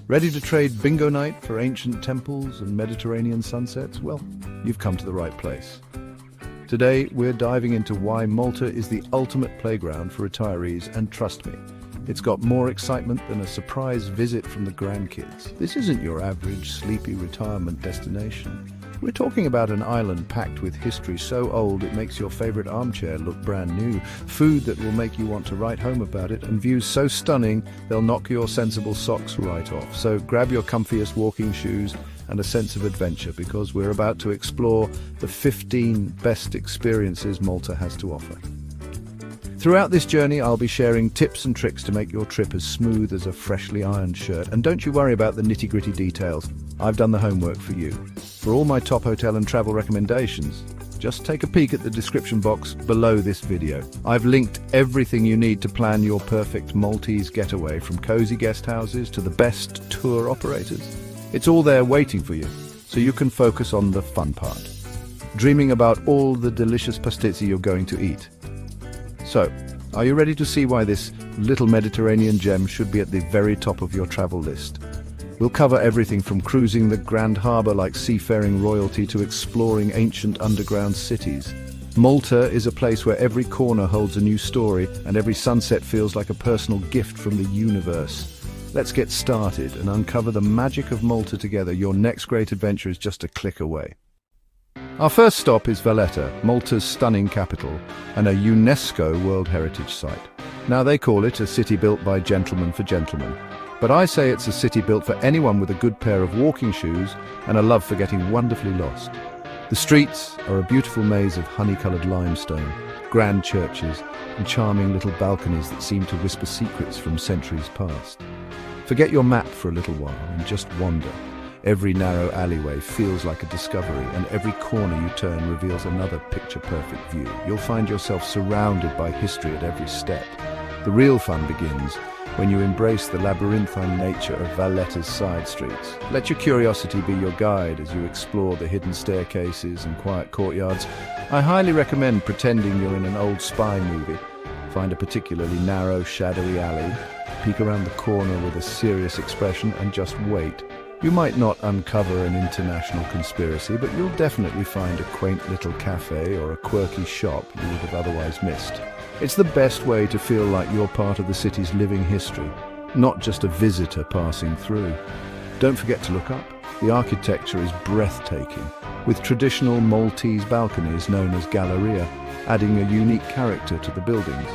Ready to trade bingo night for ancient temples and Mediterranean sunsets? Well, you've come to the right place. Today, we're diving into why Malta is the ultimate playground for retirees, and trust me, it's got more excitement than a surprise visit from the grandkids. This isn't your average sleepy retirement destination. We're talking about an island packed with history so old it makes your favorite armchair look brand new, food that will make you want to write home about it, and views so stunning they'll knock your sensible socks right off. So grab your comfiest walking shoes and a sense of adventure, because we're about to explore the 15 best experiences Malta has to offer. Throughout this journey, I'll be sharing tips and tricks to make your trip as smooth as a freshly ironed shirt. And don't you worry about the nitty-gritty details. I've done the homework for you. For all my top hotel and travel recommendations, just take a peek at the description box below this video. I've linked everything you need to plan your perfect Maltese getaway, from cozy guest houses to the best tour operators. It's all there waiting for you, so you can focus on the fun part, dreaming about all the delicious pastizzi you're going to eat. So, are you ready to see why this little Mediterranean gem should be at the very top of your travel list? We'll cover everything from cruising the Grand Harbour like seafaring royalty to exploring ancient underground cities. Malta is a place where every corner holds a new story and every sunset feels like a personal gift from the universe. Let's get started and uncover the magic of Malta together. Your next great adventure is just a click away. Our first stop is Valletta, Malta's stunning capital, and a UNESCO World Heritage Site. Now, they call it a city built by gentlemen for gentlemen, but I say it's a city built for anyone with a good pair of walking shoes and a love for getting wonderfully lost. The streets are a beautiful maze of honey-coloured limestone, grand churches, and charming little balconies that seem to whisper secrets from centuries past. Forget your map for a little while and just wander. Every narrow alleyway feels like a discovery, and every corner you turn reveals another picture-perfect view. You'll find yourself surrounded by history at every step. The real fun begins when you embrace the labyrinthine nature of Valletta's side streets. Let your curiosity be your guide as you explore the hidden staircases and quiet courtyards. I highly recommend pretending you're in an old spy movie. Find a particularly narrow, shadowy alley, peek around the corner with a serious expression, and just wait. You might not uncover an international conspiracy, but you'll definitely find a quaint little cafe or a quirky shop you would have otherwise missed. It's the best way to feel like you're part of the city's living history, not just a visitor passing through. Don't forget to look up. The architecture is breathtaking, with traditional Maltese balconies known as galleria, adding a unique character to the buildings.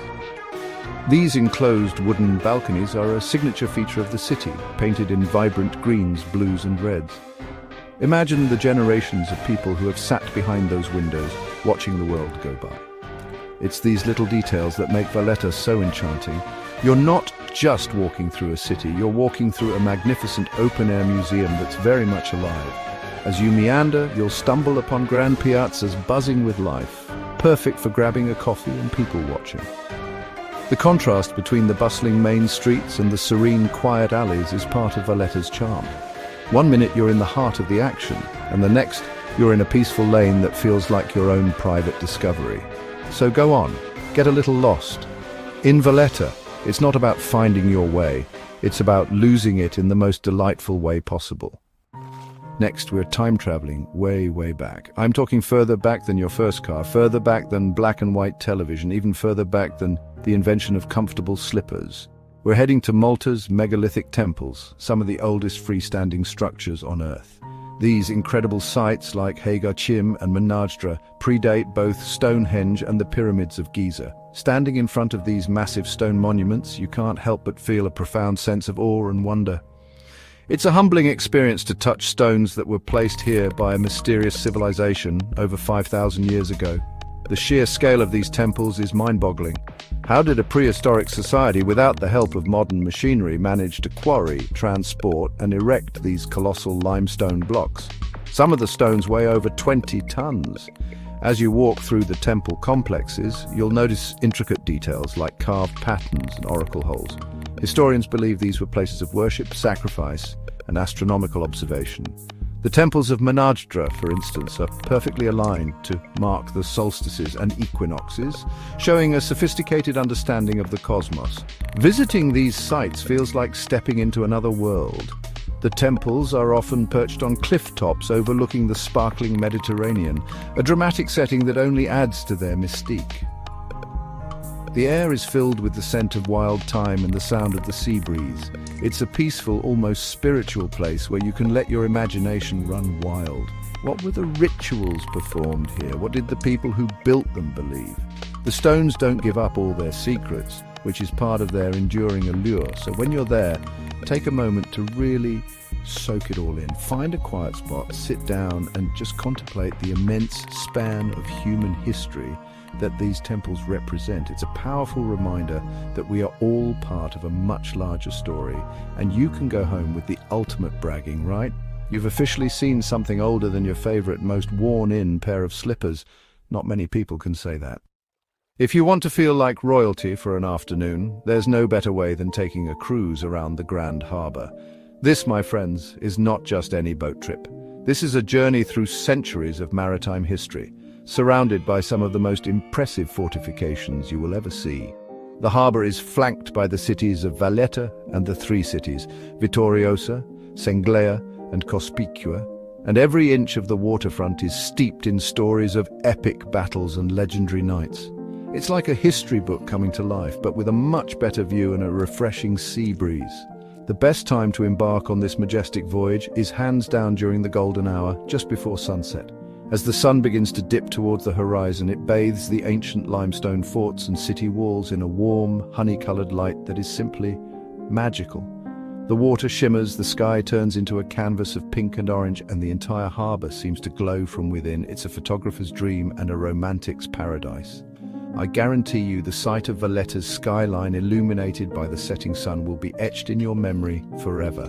These enclosed wooden balconies are a signature feature of the city, painted in vibrant greens, blues and reds. Imagine the generations of people who have sat behind those windows, watching the world go by. It's these little details that make Valletta so enchanting. You're not just walking through a city, you're walking through a magnificent open-air museum that's very much alive. As you meander, you'll stumble upon grand piazzas buzzing with life, perfect for grabbing a coffee and people watching. The contrast between the bustling main streets and the serene, quiet alleys is part of Valletta's charm. One minute you're in the heart of the action, and the next you're in a peaceful lane that feels like your own private discovery. So go on, get a little lost. In Valletta, it's not about finding your way, it's about losing it in the most delightful way possible. Next, we're time traveling way, way back. I'm talking further back than your first car, further back than black and white television, even further back than the invention of comfortable slippers. We're heading to Malta's megalithic temples, some of the oldest freestanding structures on Earth. These incredible sites like Hagar Chim and Menadra predate both Stonehenge and the pyramids of Giza. Standing in front of these massive stone monuments, you can't help but feel a profound sense of awe and wonder. It's a humbling experience to touch stones that were placed here by a mysterious civilization over 5,000 years ago. The sheer scale of these temples is mind-boggling. How did a prehistoric society, without the help of modern machinery, manage to quarry, transport, and erect these colossal limestone blocks? Some of the stones weigh over 20 tons. As you walk through the temple complexes, you'll notice intricate details like carved patterns and oracle holes. Historians believe these were places of worship, sacrifice, and astronomical observation. The temples of Menadra, for instance, are perfectly aligned to mark the solstices and equinoxes, showing a sophisticated understanding of the cosmos. Visiting these sites feels like stepping into another world. The temples are often perched on cliff tops overlooking the sparkling Mediterranean, a dramatic setting that only adds to their mystique. The air is filled with the scent of wild thyme and the sound of the sea breeze. It's a peaceful, almost spiritual place where you can let your imagination run wild. What were the rituals performed here? What did the people who built them believe? The stones don't give up all their secrets, which is part of their enduring allure. So when you're there, take a moment to really soak it all in. Find a quiet spot, sit down, and just contemplate the immense span of human history that these temples represent. It's a powerful reminder that we are all part of a much larger story, and you can go home with the ultimate bragging, right? You've officially seen something older than your favorite, most worn-in pair of slippers. Not many people can say that. If you want to feel like royalty for an afternoon, there's no better way than taking a cruise around the Grand Harbour. This, my friends, is not just any boat trip. This is a journey through centuries of maritime history, surrounded by some of the most impressive fortifications you will ever see. The harbour is flanked by the cities of Valletta and the three cities, Vittoriosa, Senglea, and Cospicua, and every inch of the waterfront is steeped in stories of epic battles and legendary knights. It's like a history book coming to life, but with a much better view and a refreshing sea breeze. The best time to embark on this majestic voyage is hands down during the golden hour, just before sunset. As the sun begins to dip towards the horizon, it bathes the ancient limestone forts and city walls in a warm, honey-colored light that is simply magical. The water shimmers, the sky turns into a canvas of pink and orange, and the entire harbour seems to glow from within. It's a photographer's dream and a romantic's paradise. I guarantee you the sight of Valletta's skyline illuminated by the setting sun will be etched in your memory forever.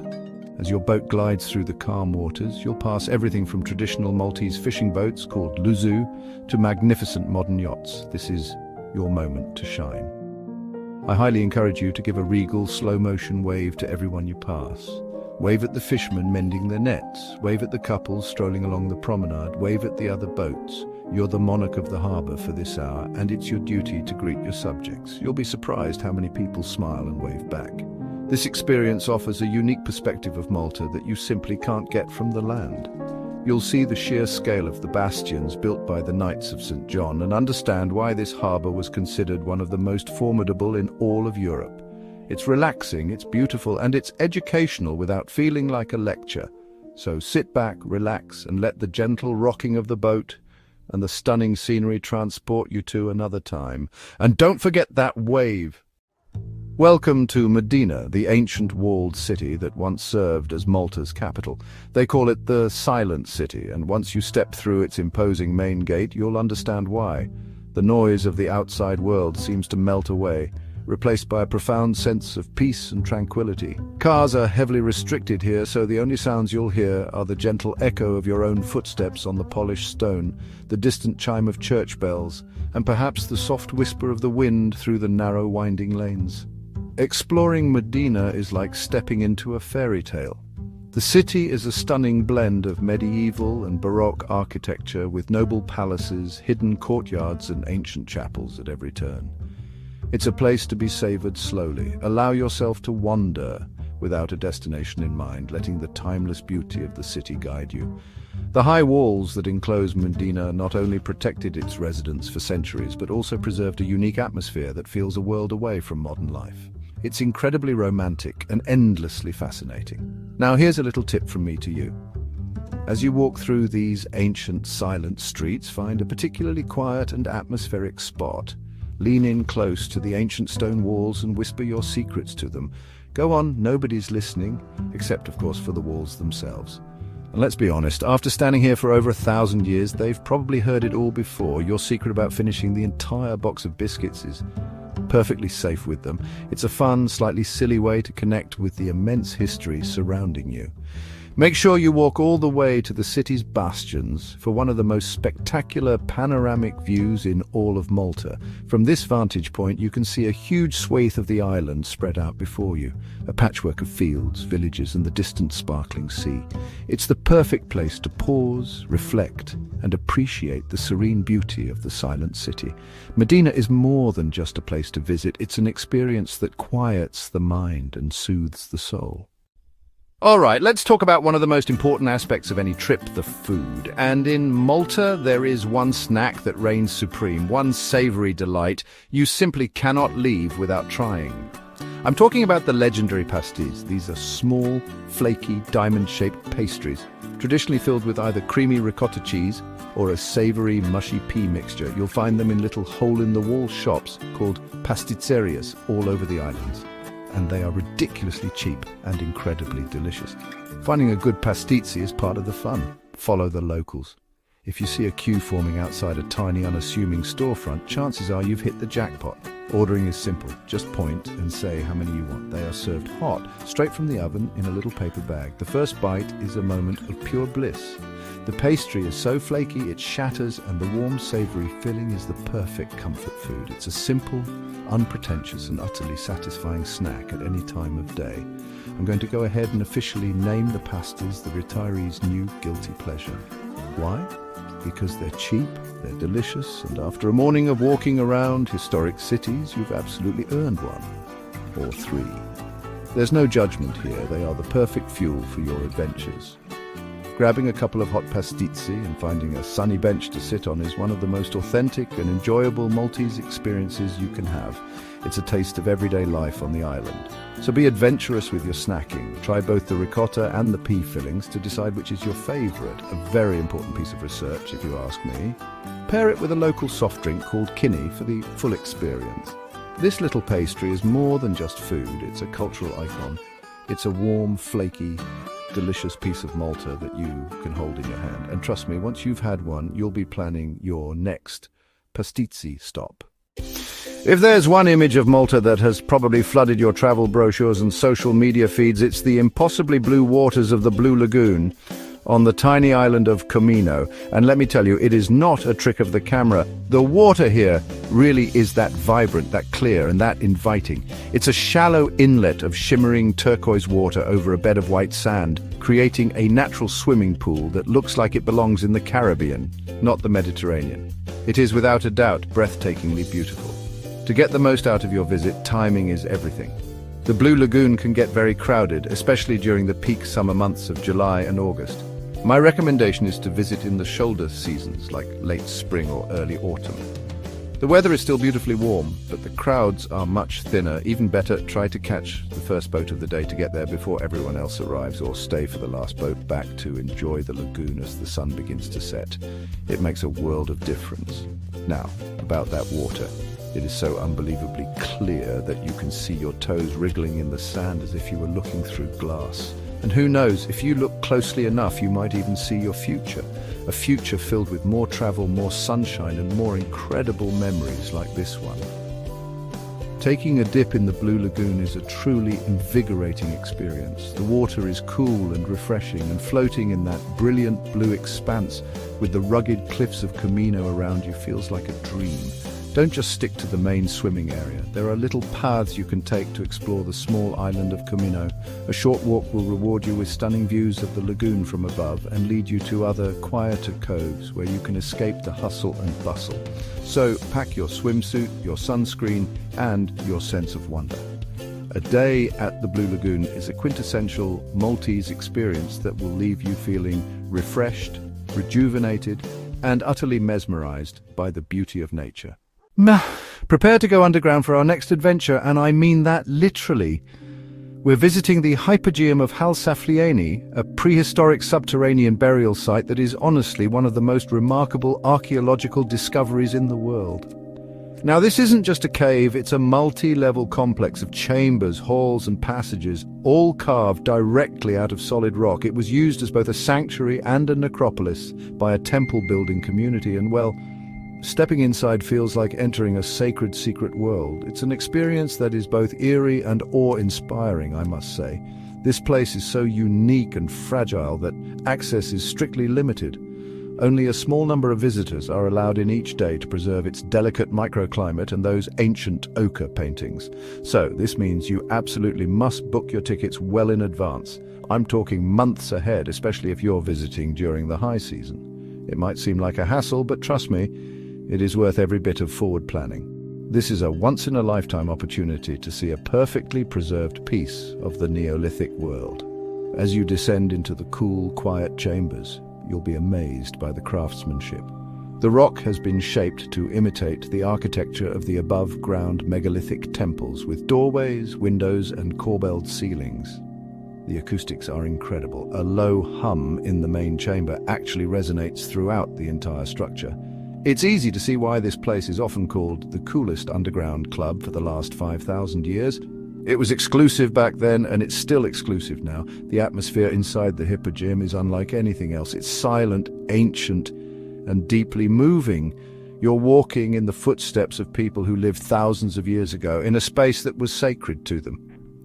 As your boat glides through the calm waters, you'll pass everything from traditional Maltese fishing boats called luzu to magnificent modern yachts. This is your moment to shine. I highly encourage you to give a regal, slow-motion wave to everyone you pass. Wave at the fishermen mending their nets. Wave at the couples strolling along the promenade. Wave at the other boats. You're the monarch of the harbour for this hour, and it's your duty to greet your subjects. You'll be surprised how many people smile and wave back. This experience offers a unique perspective of Malta that you simply can't get from the land. You'll see the sheer scale of the bastions built by the Knights of St. John and understand why this harbour was considered one of the most formidable in all of Europe. It's relaxing, it's beautiful, and it's educational without feeling like a lecture. So sit back, relax, and let the gentle rocking of the boat and the stunning scenery transport you to another time. And don't forget that wave. Welcome to Medina, the ancient walled city that once served as Malta's capital. They call it the Silent City, and once you step through its imposing main gate, you'll understand why. The noise of the outside world seems to melt away, replaced by a profound sense of peace and tranquility. Cars are heavily restricted here, so the only sounds you'll hear are the gentle echo of your own footsteps on the polished stone, the distant chime of church bells, and perhaps the soft whisper of the wind through the narrow winding lanes. Exploring Medina is like stepping into a fairy tale. The city is a stunning blend of medieval and Baroque architecture with noble palaces, hidden courtyards, and ancient chapels at every turn. It's a place to be savoured slowly. Allow yourself to wander without a destination in mind, letting the timeless beauty of the city guide you. The high walls that enclose Medina not only protected its residents for centuries, but also preserved a unique atmosphere that feels a world away from modern life. It's incredibly romantic and endlessly fascinating. Now here's a little tip from me to you. As you walk through these ancient, silent streets, find a particularly quiet and atmospheric spot. Lean in close to the ancient stone walls and whisper your secrets to them. Go on, nobody's listening, except of course for the walls themselves. And let's be honest, after standing here for over 1,000 years, they've probably heard it all before. Your secret about finishing the entire box of biscuits is perfectly safe with them. It's a fun, slightly silly way to connect with the immense history surrounding you. Make sure you walk all the way to the city's bastions for one of the most spectacular panoramic views in all of Malta. From this vantage point, you can see a huge swathe of the island spread out before you, a patchwork of fields, villages, and the distant sparkling sea. It's the perfect place to pause, reflect, and appreciate the serene beauty of the silent city. Medina is more than just a place to visit. It's an experience that quiets the mind and soothes the soul. All right, let's talk about one of the most important aspects of any trip, the food. And in Malta, there is one snack that reigns supreme, one savory delight you simply cannot leave without trying. I'm talking about the legendary pastis. These are small, flaky, diamond-shaped pastries, traditionally filled with either creamy ricotta cheese or a savory, mushy pea mixture. You'll find them in little hole-in-the-wall shops called pastizzerias all over the islands. And they are ridiculously cheap and incredibly delicious. Finding a good pastizzi is part of the fun. Follow the locals. If you see a queue forming outside a tiny, unassuming storefront, chances are you've hit the jackpot. Ordering is simple. Just point and say how many you want. They are served hot, straight from the oven in a little paper bag. The first bite is a moment of pure bliss. The pastry is so flaky it shatters, and the warm, savory filling is the perfect comfort food. It's a simple, unpretentious and utterly satisfying snack at any time of day. I'm going to go ahead and officially name the pastas the retirees' new guilty pleasure. Why? Because they're cheap, they're delicious, and after a morning of walking around historic cities, you've absolutely earned one. Or three. There's no judgment here. They are the perfect fuel for your adventures. Grabbing a couple of hot pastizzi and finding a sunny bench to sit on is one of the most authentic and enjoyable Maltese experiences you can have. It's a taste of everyday life on the island. So be adventurous with your snacking. Try both the ricotta and the pea fillings to decide which is your favourite. A very important piece of research, if you ask me. Pair it with a local soft drink called kinny for the full experience. This little pastry is more than just food. It's a cultural icon. It's a warm, flaky, delicious piece of Malta that you can hold in your hand. And trust me, once you've had one, you'll be planning your next pastizzi stop. If there's one image of Malta that has probably flooded your travel brochures and social media feeds, it's the impossibly blue waters of the Blue Lagoon on the tiny island of Gomerino. And let me tell you, it is not a trick of the camera. The water here really is that vibrant, that clear, and that inviting. It's a shallow inlet of shimmering turquoise water over a bed of white sand, creating a natural swimming pool that looks like it belongs in the Caribbean, not the Mediterranean. It is without a doubt breathtakingly beautiful. To get the most out of your visit, timing is everything. The Blue Lagoon can get very crowded, especially during the peak summer months of July and August. My recommendation is to visit in the shoulder seasons, like late spring or early autumn. The weather is still beautifully warm, but the crowds are much thinner. Even better, try to catch the first boat of the day to get there before everyone else arrives, or stay for the last boat back to enjoy the lagoon as the sun begins to set. It makes a world of difference. Now, about that water. It is so unbelievably clear that you can see your toes wriggling in the sand as if you were looking through glass. And who knows, if you look closely enough, you might even see your future. A future filled with more travel, more sunshine, and more incredible memories like this one. Taking a dip in the Blue Lagoon is a truly invigorating experience. The water is cool and refreshing, and floating in that brilliant blue expanse with the rugged cliffs of Gomerino around you feels like a dream. Don't just stick to the main swimming area. There are little paths you can take to explore the small island of Gomerino. A short walk will reward you with stunning views of the lagoon from above and lead you to other quieter coves where you can escape the hustle and bustle. So pack your swimsuit, your sunscreen, and your sense of wonder. A day at the Blue Lagoon is a quintessential Maltese experience that will leave you feeling refreshed, rejuvenated, and utterly mesmerized by the beauty of nature. Prepare to go underground for our next adventure, and I mean that literally. We're visiting the Hypogeum of Halsaflieni, a prehistoric subterranean burial site that is honestly one of the most remarkable archaeological discoveries in the world. Now, this isn't just a cave, it's a multi-level complex of chambers, halls and passages, all carved directly out of solid rock. It was used as both a sanctuary and a necropolis by a temple-building community, and well, stepping inside feels like entering a sacred secret world. It's an experience that is both eerie and awe-inspiring, I must say. This place is so unique and fragile that access is strictly limited. Only a small number of visitors are allowed in each day to preserve its delicate microclimate and those ancient ochre paintings. So this means you absolutely must book your tickets well in advance. I'm talking months ahead, especially if you're visiting during the high season. It might seem like a hassle, but trust me, it is worth every bit of forward planning. This is a once-in-a-lifetime opportunity to see a perfectly preserved piece of the Neolithic world. As you descend into the cool, quiet chambers, you'll be amazed by the craftsmanship. The rock has been shaped to imitate the architecture of the above-ground megalithic temples with doorways, windows, and corbelled ceilings. The acoustics are incredible. A low hum in the main chamber actually resonates throughout the entire structure. It's easy to see why this place is often called the coolest underground club for the last 5,000 years. It was exclusive back then, and it's still exclusive now. The atmosphere inside the Hippogym is unlike anything else. It's silent, ancient, and deeply moving. You're walking in the footsteps of people who lived thousands of years ago, in a space that was sacred to them.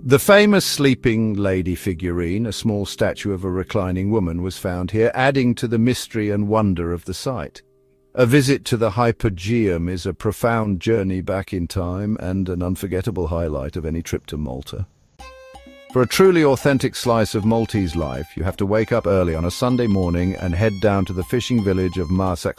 The famous sleeping lady figurine, a small statue of a reclining woman, was found here, adding to the mystery and wonder of the site. A visit to the Hypogeum is a profound journey back in time and an unforgettable highlight of any trip to Malta. For a truly authentic slice of Maltese life, you have to wake up early on a Sunday morning and head down to the fishing village of Malta.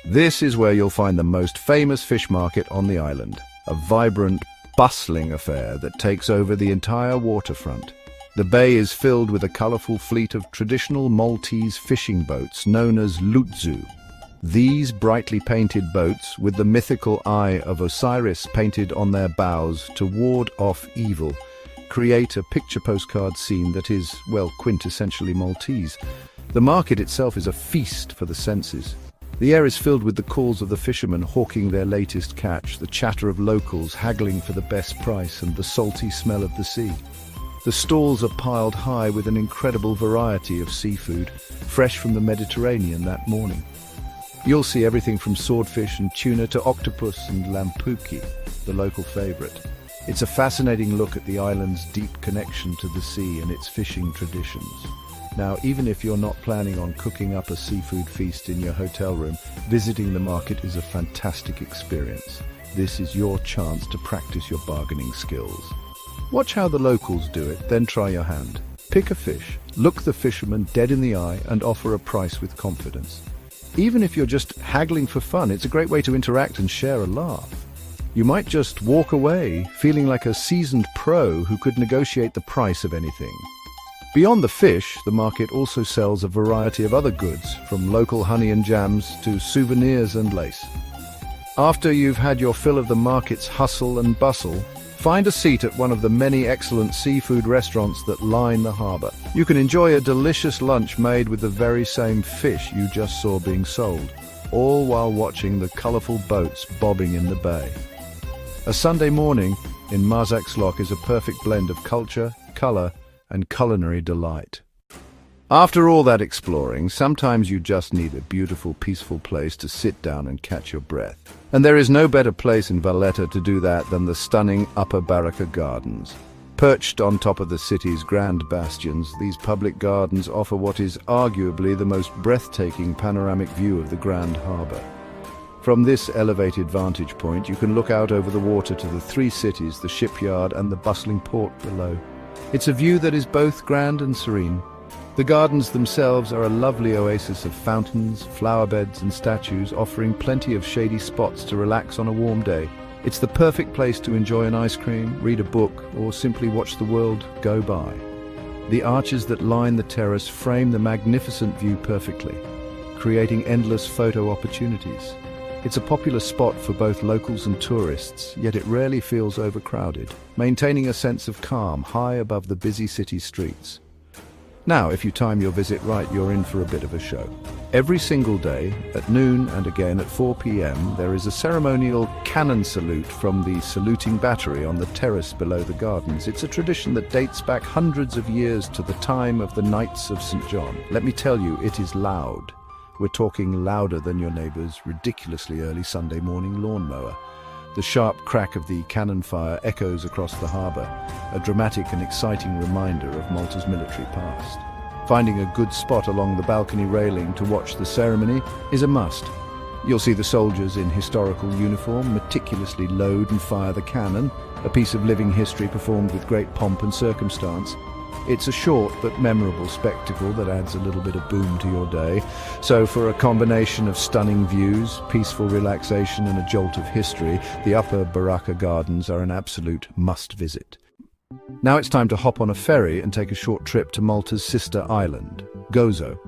This is where you'll find the most famous fish market on the island, a vibrant, bustling affair that takes over the entire waterfront. The bay is filled with a colourful fleet of traditional Maltese fishing boats known as lutzu. These brightly painted boats, with the mythical eye of Osiris painted on their bows to ward off evil, create a picture postcard scene that is, well, quintessentially Maltese. The market itself is a feast for the senses. The air is filled with the calls of the fishermen hawking their latest catch, the chatter of locals haggling for the best price, and the salty smell of the sea. The stalls are piled high with an incredible variety of seafood, fresh from the Mediterranean that morning. You'll see everything from swordfish and tuna to octopus and lampuki, the local favourite. It's a fascinating look at the island's deep connection to the sea and its fishing traditions. Now, even if you're not planning on cooking up a seafood feast in your hotel room, visiting the market is a fantastic experience. This is your chance to practice your bargaining skills. Watch how the locals do it, then try your hand. Pick a fish, look the fisherman dead in the eye, and offer a price with confidence. Even if you're just haggling for fun, it's a great way to interact and share a laugh. You might just walk away feeling like a seasoned pro who could negotiate the price of anything. Beyond the fish, the market also sells a variety of other goods, from local honey and jams to souvenirs and lace. After you've had your fill of the market's hustle and bustle, find a seat at one of the many excellent seafood restaurants that line the harbour. You can enjoy a delicious lunch made with the very same fish you just saw being sold, all while watching the colourful boats bobbing in the bay. A Sunday morning in Marzak's Lock is a perfect blend of culture, colour, and culinary delight. After all that exploring, sometimes you just need a beautiful, peaceful place to sit down and catch your breath. And there is no better place in Valletta to do that than the stunning Upper Baraka Gardens. Perched on top of the city's grand bastions, these public gardens offer what is arguably the most breathtaking panoramic view of the Grand Harbour. From this elevated vantage point, you can look out over the water to the three cities, the shipyard and the bustling port below. It's a view that is both grand and serene. The gardens themselves are a lovely oasis of fountains, flower beds and statues, offering plenty of shady spots to relax on a warm day. It's the perfect place to enjoy an ice cream, read a book, or simply watch the world go by. The arches that line the terrace frame the magnificent view perfectly, creating endless photo opportunities. It's a popular spot for both locals and tourists, yet it rarely feels overcrowded, maintaining a sense of calm high above the busy city streets. Now, if you time your visit right, you're in for a bit of a show. Every single day, at noon and again at 4 p.m, there is a ceremonial cannon salute from the saluting battery on the terrace below the gardens. It's a tradition that dates back hundreds of years to the time of the Knights of St. John. Let me tell you, it is loud. We're talking louder than your neighbour's ridiculously early Sunday morning lawnmower. The sharp crack of the cannon fire echoes across the harbour, a dramatic and exciting reminder of Malta's military past. Finding a good spot along the balcony railing to watch the ceremony is a must. You'll see the soldiers in historical uniform meticulously load and fire the cannon, a piece of living history performed with great pomp and circumstance. It's a short but memorable spectacle that adds a little bit of boom to your day. So for a combination of stunning views, peaceful relaxation and a jolt of history, the Upper Baraka Gardens are an absolute must-visit. Now it's time to hop on a ferry and take a short trip to Malta's sister island, Gozo.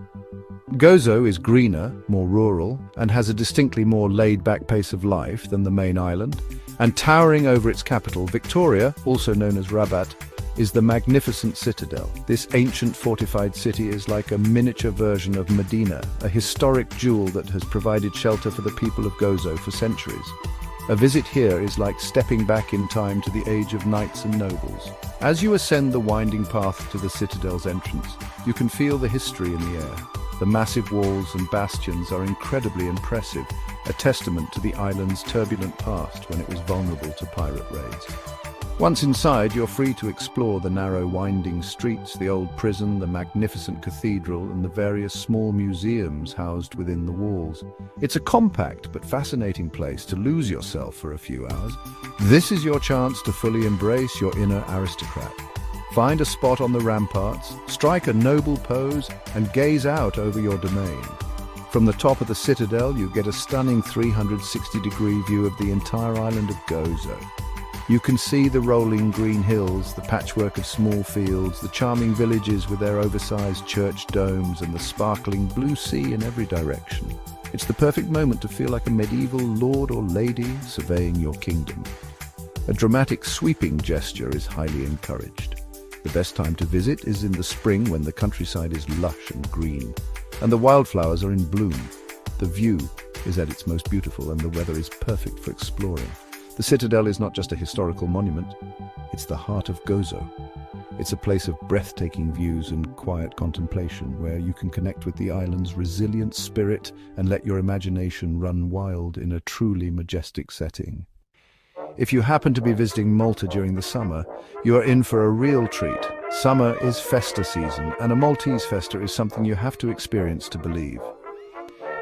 Gozo is greener, more rural, and has a distinctly more laid-back pace of life than the main island. And towering over its capital, Victoria, also known as Rabat, is the magnificent citadel. This ancient fortified city is like a miniature version of Medina, a historic jewel that has provided shelter for the people of Gozo for centuries. A visit here is like stepping back in time to the age of knights and nobles. As you ascend the winding path to the citadel's entrance, you can feel the history in the air. The massive walls and bastions are incredibly impressive, a testament to the island's turbulent past when it was vulnerable to pirate raids. Once inside, you're free to explore the narrow winding streets, the old prison, the magnificent cathedral, and the various small museums housed within the walls. It's a compact but fascinating place to lose yourself for a few hours. This is your chance to fully embrace your inner aristocrat. Find a spot on the ramparts, strike a noble pose, and gaze out over your domain. From the top of the citadel, you get a stunning 360-degree view of the entire island of Gozo. You can see the rolling green hills, the patchwork of small fields, the charming villages with their oversized church domes, and the sparkling blue sea in every direction. It's the perfect moment to feel like a medieval lord or lady surveying your kingdom. A dramatic sweeping gesture is highly encouraged. The best time to visit is in the spring when the countryside is lush and green, and the wildflowers are in bloom. The view is at its most beautiful and the weather is perfect for exploring. The citadel is not just a historical monument, it's the heart of Gozo. It's a place of breathtaking views and quiet contemplation where you can connect with the island's resilient spirit and let your imagination run wild in a truly majestic setting. If you happen to be visiting Malta during the summer, you are in for a real treat. Summer is festa season, and a Maltese festa is something you have to experience to believe.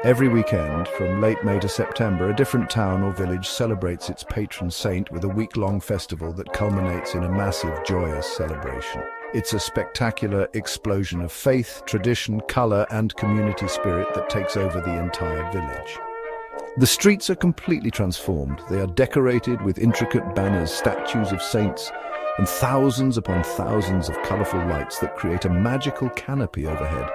Every weekend, from late May to September, a different town or village celebrates its patron saint with a week-long festival that culminates in a massive, joyous celebration. It's a spectacular explosion of faith, tradition, colour, and community spirit that takes over the entire village. The streets are completely transformed. They are decorated with intricate banners, statues of saints, and thousands upon thousands of colourful lights that create a magical canopy overhead.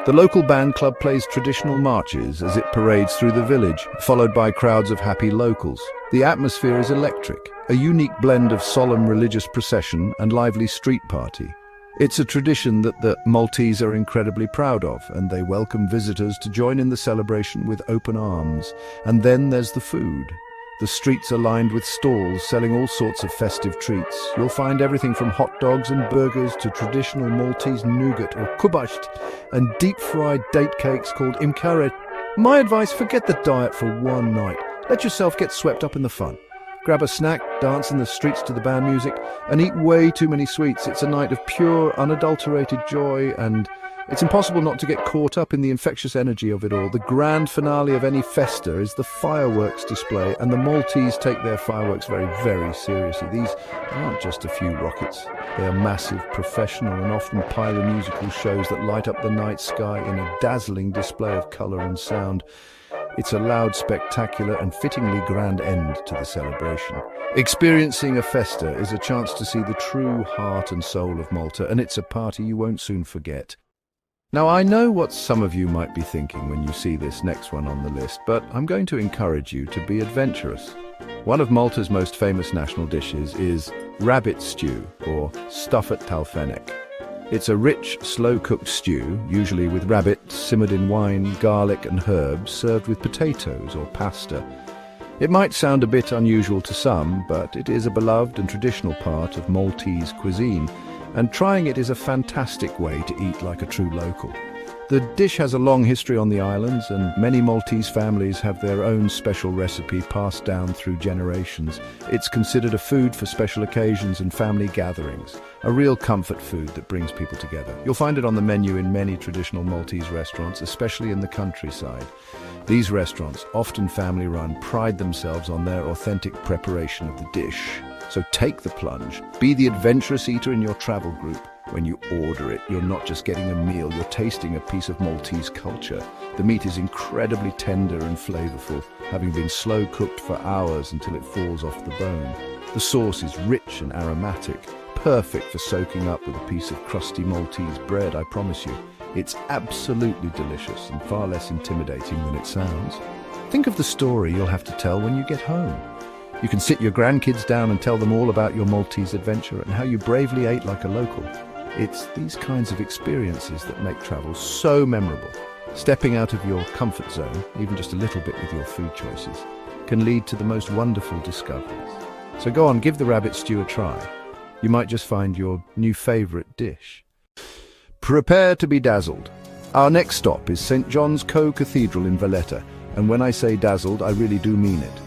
The local band club plays traditional marches as it parades through the village, followed by crowds of happy locals. The atmosphere is electric, a unique blend of solemn religious procession and lively street party. It's a tradition that the Maltese are incredibly proud of, and they welcome visitors to join in the celebration with open arms. And then there's the food. The streets are lined with stalls selling all sorts of festive treats. You'll find everything from hot dogs and burgers to traditional Maltese nougat or kubasht and deep-fried date cakes called imkaret. My advice, forget the diet for one night. Let yourself get swept up in the fun. Grab a snack, dance in the streets to the band music, and eat way too many sweets. It's a night of pure, unadulterated joy, and it's impossible not to get caught up in the infectious energy of it all. The grand finale of any festa is the fireworks display, and the Maltese take their fireworks very, very seriously. These aren't just a few rockets. They are massive, professional, and often pyromusical shows that light up the night sky in a dazzling display of colour and sound. It's a loud, spectacular, and fittingly grand end to the celebration. Experiencing a festa is a chance to see the true heart and soul of Malta, and it's a party you won't soon forget. Now, I know what some of you might be thinking when you see this next one on the list, but I'm going to encourage you to be adventurous. One of Malta's most famous national dishes is rabbit stew, or stuffat talfenek. It's a rich, slow-cooked stew, usually with rabbit, simmered in wine, garlic and herbs, served with potatoes or pasta. It might sound a bit unusual to some, but it is a beloved and traditional part of Maltese cuisine, and trying it is a fantastic way to eat like a true local. The dish has a long history on the islands, and many Maltese families have their own special recipe passed down through generations. It's considered a food for special occasions and family gatherings, a real comfort food that brings people together. You'll find it on the menu in many traditional Maltese restaurants, especially in the countryside. These restaurants, often family-run, pride themselves on their authentic preparation of the dish. So take the plunge. Be the adventurous eater in your travel group. When you order it, you're not just getting a meal, you're tasting a piece of Maltese culture. The meat is incredibly tender and flavorful, having been slow cooked for hours until it falls off the bone. The sauce is rich and aromatic, perfect for soaking up with a piece of crusty Maltese bread, I promise you. It's absolutely delicious and far less intimidating than it sounds. Think of the story you'll have to tell when you get home. You can sit your grandkids down and tell them all about your Maltese adventure and how you bravely ate like a local. It's these kinds of experiences that make travel so memorable. Stepping out of your comfort zone, even just a little bit with your food choices, can lead to the most wonderful discoveries. So go on, give the rabbit stew a try. You might just find your new favourite dish. Prepare to be dazzled. Our next stop is St. John's Cathedral in Valletta, and when I say dazzled, I really do mean it.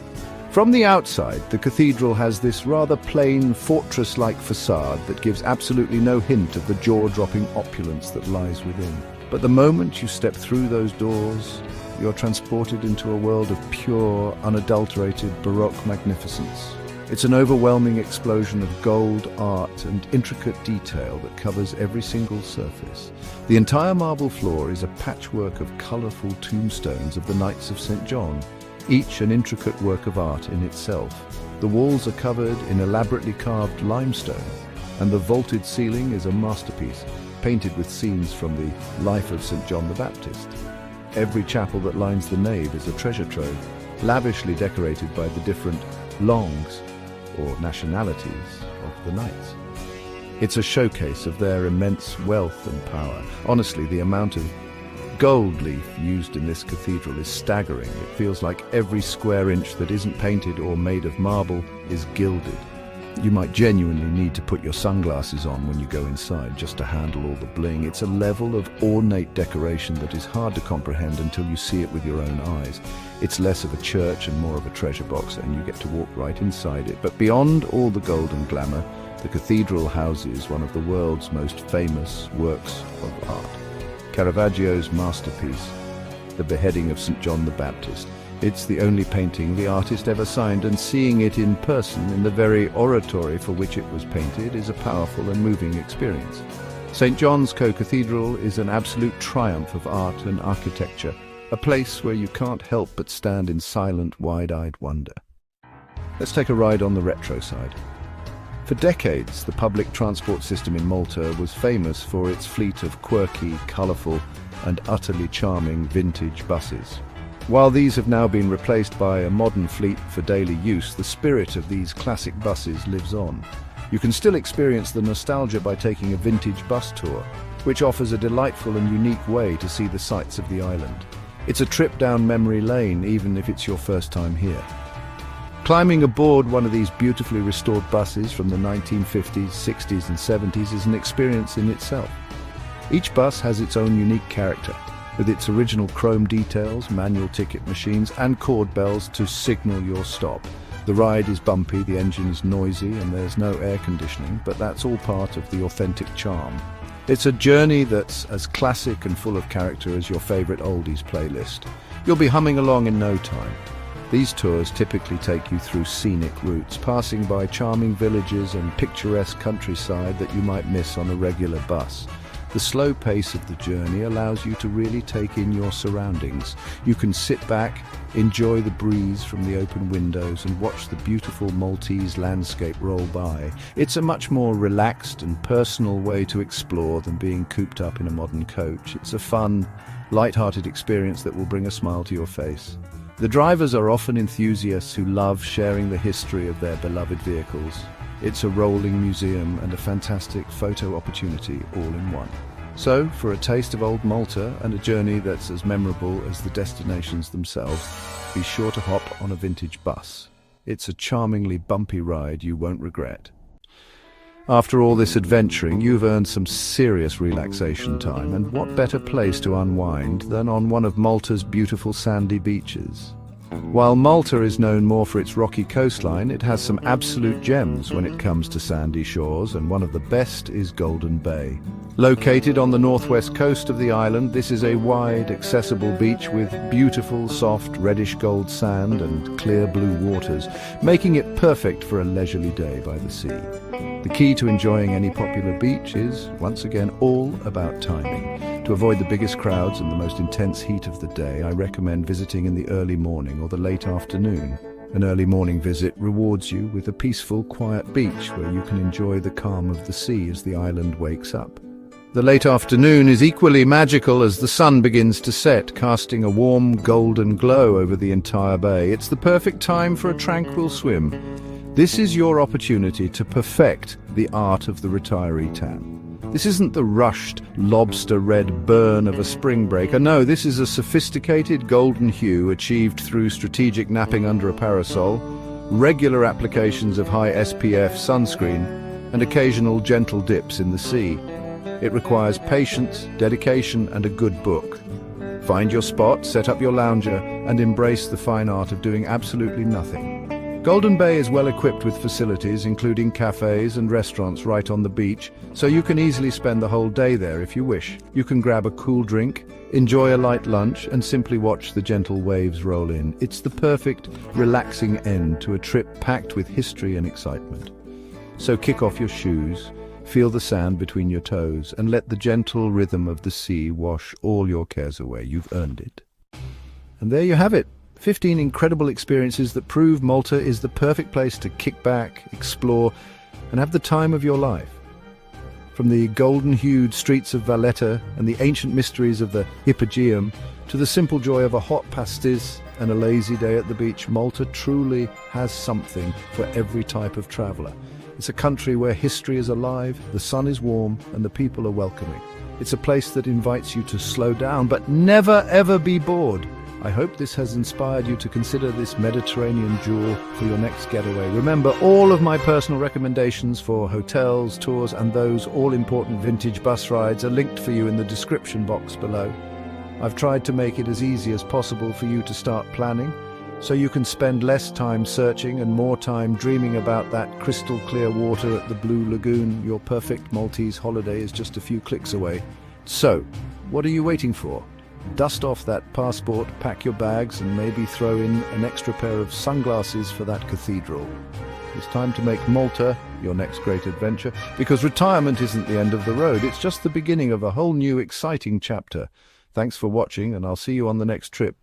From the outside, the cathedral has this rather plain, fortress-like facade that gives absolutely no hint of the jaw-dropping opulence that lies within. But the moment you step through those doors, you're transported into a world of pure, unadulterated Baroque magnificence. It's an overwhelming explosion of gold, art, and intricate detail that covers every single surface. The entire marble floor is a patchwork of colourful tombstones of the Knights of St. John, each an intricate work of art in itself. The walls are covered in elaborately carved limestone, and the vaulted ceiling is a masterpiece, painted with scenes from the life of St. John the Baptist. Every chapel that lines the nave is a treasure trove, lavishly decorated by the different longs, or nationalities, of the knights. It's a showcase of their immense wealth and power. Honestly, the amount of gold leaf used in this cathedral is staggering. It feels like every square inch that isn't painted or made of marble is gilded. You might genuinely need to put your sunglasses on when you go inside just to handle all the bling. It's a level of ornate decoration that is hard to comprehend until you see it with your own eyes. It's less of a church and more of a treasure box, and you get to walk right inside it. But beyond all the gold and glamour, the cathedral houses one of the world's most famous works of art. Caravaggio's masterpiece, The Beheading of St. John the Baptist. It's the only painting the artist ever signed, and seeing it in person in the very oratory for which it was painted is a powerful and moving experience. St. John's Cathedral is an absolute triumph of art and architecture, a place where you can't help but stand in silent, wide-eyed wonder. Let's take a ride on the retro side. For decades, the public transport system in Malta was famous for its fleet of quirky, colourful, and utterly charming vintage buses. While these have now been replaced by a modern fleet for daily use, the spirit of these classic buses lives on. You can still experience the nostalgia by taking a vintage bus tour, which offers a delightful and unique way to see the sights of the island. It's a trip down memory lane, even if it's your first time here. Climbing aboard one of these beautifully restored buses from the 1950s, 60s and 70s is an experience in itself. Each bus has its own unique character, with its original chrome details, manual ticket machines and cord bells to signal your stop. The ride is bumpy, the engine is noisy and there's no air conditioning, but that's all part of the authentic charm. It's a journey that's as classic and full of character as your favourite oldies playlist. You'll be humming along in no time. These tours typically take you through scenic routes, passing by charming villages and picturesque countryside that you might miss on a regular bus. The slow pace of the journey allows you to really take in your surroundings. You can sit back, enjoy the breeze from the open windows and watch the beautiful Maltese landscape roll by. It's a much more relaxed and personal way to explore than being cooped up in a modern coach. It's a fun, light-hearted experience that will bring a smile to your face. The drivers are often enthusiasts who love sharing the history of their beloved vehicles. It's a rolling museum and a fantastic photo opportunity all in one. So, for a taste of old Malta and a journey that's as memorable as the destinations themselves, be sure to hop on a vintage bus. It's a charmingly bumpy ride you won't regret. After all this adventuring, you've earned some serious relaxation time, and what better place to unwind than on one of Malta's beautiful sandy beaches? While Malta is known more for its rocky coastline, it has some absolute gems when it comes to sandy shores, and one of the best is Golden Bay. Located on the northwest coast of the island, this is a wide, accessible beach with beautiful, soft, reddish-gold sand and clear blue waters, making it perfect for a leisurely day by the sea. The key to enjoying any popular beach is, once again, all about timing. To avoid the biggest crowds and the most intense heat of the day, I recommend visiting in the early morning or the late afternoon. An early morning visit rewards you with a peaceful, quiet beach where you can enjoy the calm of the sea as the island wakes up. The late afternoon is equally magical as the sun begins to set, casting a warm, golden glow over the entire bay. It's the perfect time for a tranquil swim. This is your opportunity to perfect the art of the retiree tan. This isn't the rushed, lobster-red burn of a spring breaker. No, this is a sophisticated golden hue achieved through strategic napping under a parasol, regular applications of high SPF sunscreen, and occasional gentle dips in the sea. It requires patience, dedication, and a good book. Find your spot, set up your lounger, and embrace the fine art of doing absolutely nothing. Golden Bay is well equipped with facilities, including cafes and restaurants right on the beach, so you can easily spend the whole day there if you wish. You can grab a cool drink, enjoy a light lunch, and simply watch the gentle waves roll in. It's the perfect, relaxing end to a trip packed with history and excitement. So kick off your shoes, feel the sand between your toes, and let the gentle rhythm of the sea wash all your cares away. You've earned it. And there you have it. 15 incredible experiences that prove Malta is the perfect place to kick back, explore, and have the time of your life. From the golden-hued streets of Valletta and the ancient mysteries of the Hypogeum to the simple joy of a hot pastis and a lazy day at the beach, Malta truly has something for every type of traveller. It's a country where history is alive, the sun is warm, and the people are welcoming. It's a place that invites you to slow down, but never ever be bored. I hope this has inspired you to consider this Mediterranean jewel for your next getaway. Remember, all of my personal recommendations for hotels, tours, and those all-important vintage bus rides are linked for you in the description box below. I've tried to make it as easy as possible for you to start planning, so you can spend less time searching and more time dreaming about that crystal clear water at the Blue Lagoon. Your perfect Maltese holiday is just a few clicks away. So, what are you waiting for? Dust off that passport, pack your bags, and maybe throw in an extra pair of sunglasses for that cathedral. It's time to make Malta your next great adventure, because retirement isn't the end of the road. It's just the beginning of a whole new exciting chapter. Thanks for watching, and I'll see you on the next trip.